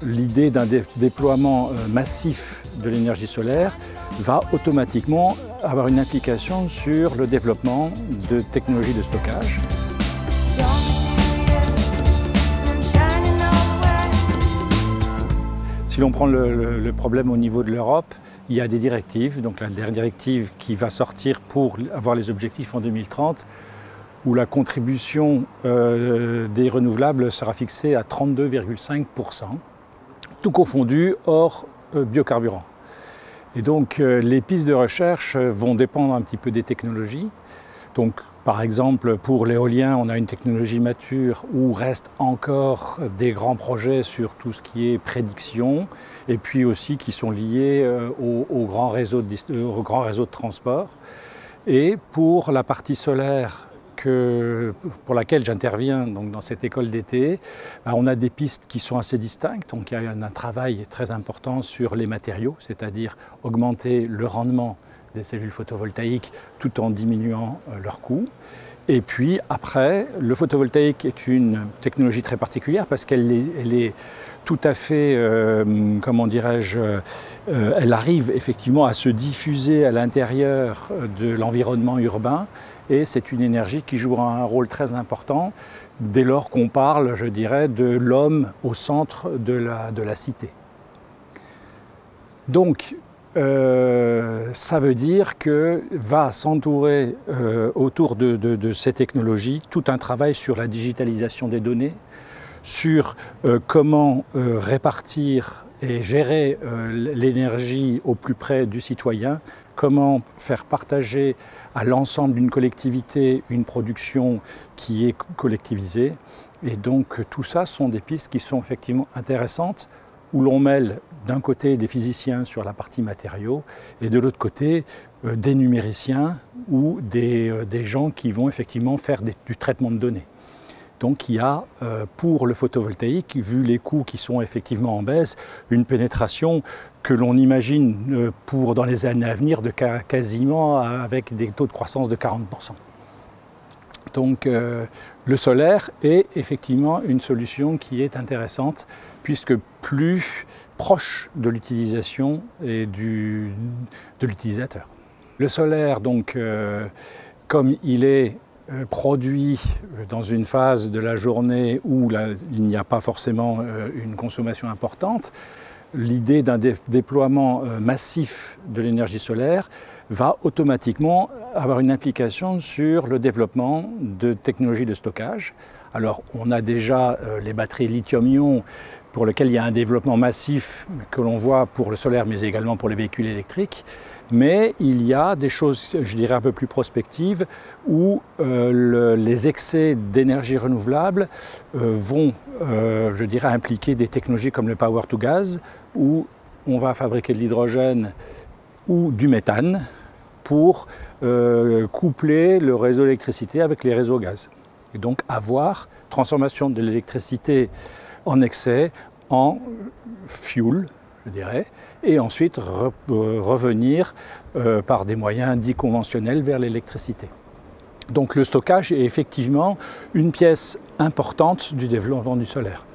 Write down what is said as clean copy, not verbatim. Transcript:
l'idée d'un déploiement massif de l'énergie solaire va automatiquement avoir une implication sur le développement de technologies de stockage. Si l'on prend le problème au niveau de l'Europe, il y a des directives, donc la dernière directive qui va sortir pour avoir les objectifs en 2030, où la contribution des renouvelables sera fixée à 32,5%, tout confondu hors biocarburants. Et donc les pistes de recherche vont dépendre un petit peu des technologies. Donc par exemple pour l'éolien, on a une technologie mature où restent encore des grands projets sur tout ce qui est prédiction et puis aussi qui sont liés aux grands réseaux de transport. Et pour la partie solaire, pour laquelle j'interviens dans cette école d'été, on a des pistes qui sont assez distinctes. Donc il y a un travail très important sur les matériaux, c'est-à-dire augmenter le rendement des cellules photovoltaïques tout en diminuant leur coût. Et puis après, le photovoltaïque est une technologie très particulière parce qu'elle est tout à fait, comment dirais-je, elle arrive effectivement à se diffuser à l'intérieur de l'environnement urbain et c'est une énergie qui jouera un rôle très important dès lors qu'on parle, je dirais, de l'homme au centre de la cité. Donc, ça veut dire que va s'entourer autour de ces technologies tout un travail sur la digitalisation des données, sur comment répartir et gérer l'énergie au plus près du citoyen, comment faire partager à l'ensemble d'une collectivité une production qui est collectivisée. Et donc tout ça sont des pistes qui sont effectivement intéressantes, où l'on mêle d'un côté des physiciens sur la partie matériaux et de l'autre côté des numériciens ou des gens qui vont effectivement faire du traitement de données. Donc il y a pour le photovoltaïque, vu les coûts qui sont effectivement en baisse, une pénétration que l'on imagine dans les années à venir de quasiment avec des taux de croissance de 40%. Donc le solaire est effectivement une solution qui est intéressante puisque plus proche de l'utilisation et de l'utilisateur. Le solaire, donc, comme il est produit dans une phase de la journée où il n'y a pas forcément une consommation importante, l'idée d'un déploiement massif de l'énergie solaire va automatiquement avoir une implication sur le développement de technologies de stockage. Alors on a déjà les batteries lithium-ion pour lesquelles il y a un développement massif que l'on voit pour le solaire mais également pour les véhicules électriques. Mais il y a des choses, je dirais, un peu plus prospectives où les excès d'énergie renouvelable vont, je dirais, impliquer des technologies comme le power to gas, où on va fabriquer de l'hydrogène ou du méthane pour coupler le réseau électricité avec les réseaux gaz. Et donc avoir transformation de l'électricité en excès en fuel, je dirais, et ensuite revenir par des moyens dits conventionnels vers l'électricité. Donc le stockage est effectivement une pièce importante du développement du solaire.